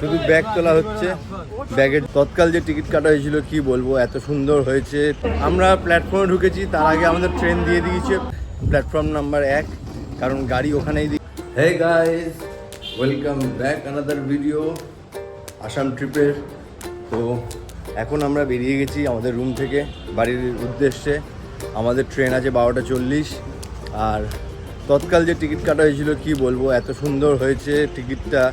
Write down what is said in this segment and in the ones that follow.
শুধু ব্যাগ তোলা হচ্ছে। ব্যাগের তৎকাল যে টিকিট কাটা হয়েছিল কি বলবো, এত সুন্দর হয়েছে। আমরা প্ল্যাটফর্মে ঢুকেছি, তার আগে আমাদের ট্রেন দিয়ে দিয়েছে প্ল্যাটফর্ম নাম্বার 1, কারণ গাড়ি ওখানেই দিয়ে। Hey guys, welcome back another video Assam ট্রিপের। তো এখন আমরা বেরিয়ে গেছি আমাদের রুম থেকে বাড়ির উদ্দেশ্যে। আমাদের ট্রেন আছে 12:40। আর তৎকাল যে টিকিট কাটা হয়েছিল কি বলবো, এত সুন্দর হয়েছে টিকিটটা।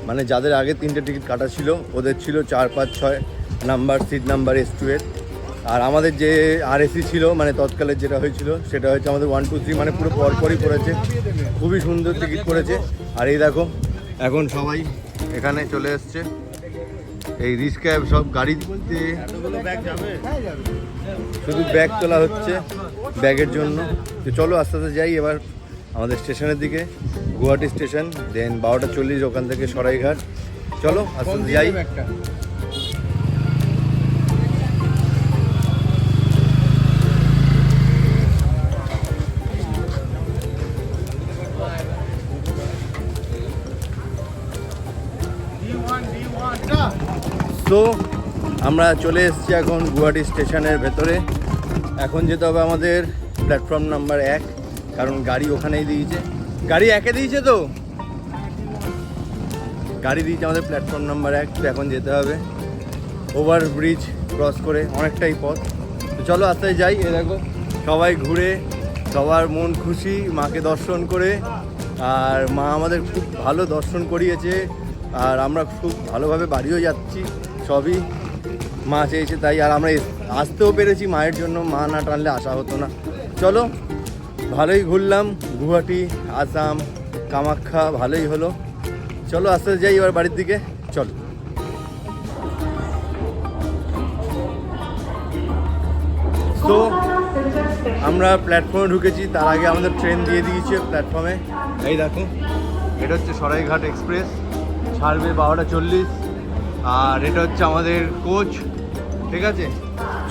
মানে যাদের আগে 3টে টিকিট কাটা ছিল ওদের ছিল 4, 5, 6 নাম্বার সিট নাম্বার S2-এর। আর আমাদের যে RAC ছিল মানে তৎকালের যেটা হয়েছিল সেটা হচ্ছে আমাদের 1, 2, 3 মানে পুরো পরপরই পড়েছে। খুবই সুন্দর টিকিট করেছে। আর এই দেখো এখন সবাই এখানে চলে এসছে, এই রিস্কা সব গাড়ি বলতে শুধু ব্যাগ তোলা হচ্ছে ব্যাগের জন্য। তো চলো আস্তে আস্তে যাই এবার আমাদের স্টেশনের দিকে, গুয়াহাটি স্টেশন। দেন 12:40 ওখান থেকে সরাইঘাট। চলো আস্তে আস্তে যাই। তো আমরা চলে এসেছি এখন গুয়াহাটি স্টেশনের ভেতরে। এখন যেতে হবে আমাদের প্ল্যাটফর্ম নাম্বার 1, কারণ গাড়ি ওখানেই দিয়েছে। গাড়ি 1-এ দিয়েছে, তো গাড়ি দিয়েছে আমাদের প্ল্যাটফর্ম নাম্বার 1। তো এখন যেতে হবে ওভার ব্রিজ ক্রস করে, অনেকটাই পথ। তো চলো আস্তে যাই। এ দেখো সবাই ঘুরে, সবার মন খুশি মাকে দর্শন করে। আর মা আমাদের খুব ভালো দর্শন করিয়েছে, আর আমরা খুব ভালোভাবে বাড়িও যাচ্ছি। সবই মা চেয়েছে তাই। আর আমরা আসতেও পেরেছি মায়ের জন্য, মা না টানলে আসা হতো না। চলো ভালোই ঘুরলাম, গুয়াহাটি, আসাম, কামাখ্যা ভালোই হলো। চলো আস্তে আস্তে যাই এবার বাড়ির দিকে। চলো। তো আমরা প্ল্যাটফর্মে ঢুকেছি, তার আগে আমাদের ট্রেন দিয়ে দিয়েছে প্ল্যাটফর্মে। এই দেখো এটা হচ্ছে সরাইঘাট এক্সপ্রেস, ছাড়বে 12:40। আর এটা হচ্ছে আমাদের কোচ, ঠিক আছে।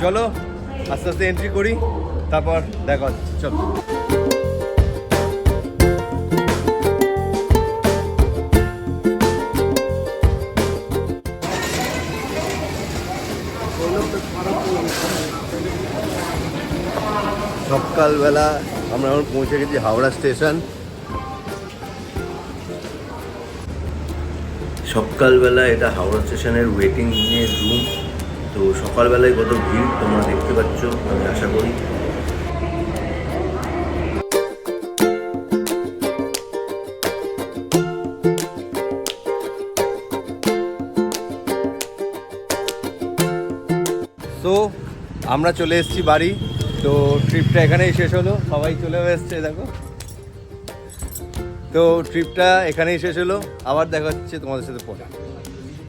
চলো আস্তে আস্তে এন্ট্রি করি, তারপর দেখা হচ্ছে। চলো। সকালবেলা আমরা এখন পৌঁছে গেছি হাওড়া স্টেশন। সকালবেলা এটা হাওড়া স্টেশনের ওয়েটিং এর রুম। তো সকালবেলায় কত ভিড় তোমরা দেখতে পাচ্ছ, আমি আশা করি। তো আমরা চলে এসেছি বাড়ি। তো ট্রিপটা এখানেই শেষ হলো, সবাই চলে এসছে দেখো। তো ট্রিপটা এখানেই শেষ হলো, আবার দেখা হচ্ছে তোমাদের সাথে পরে।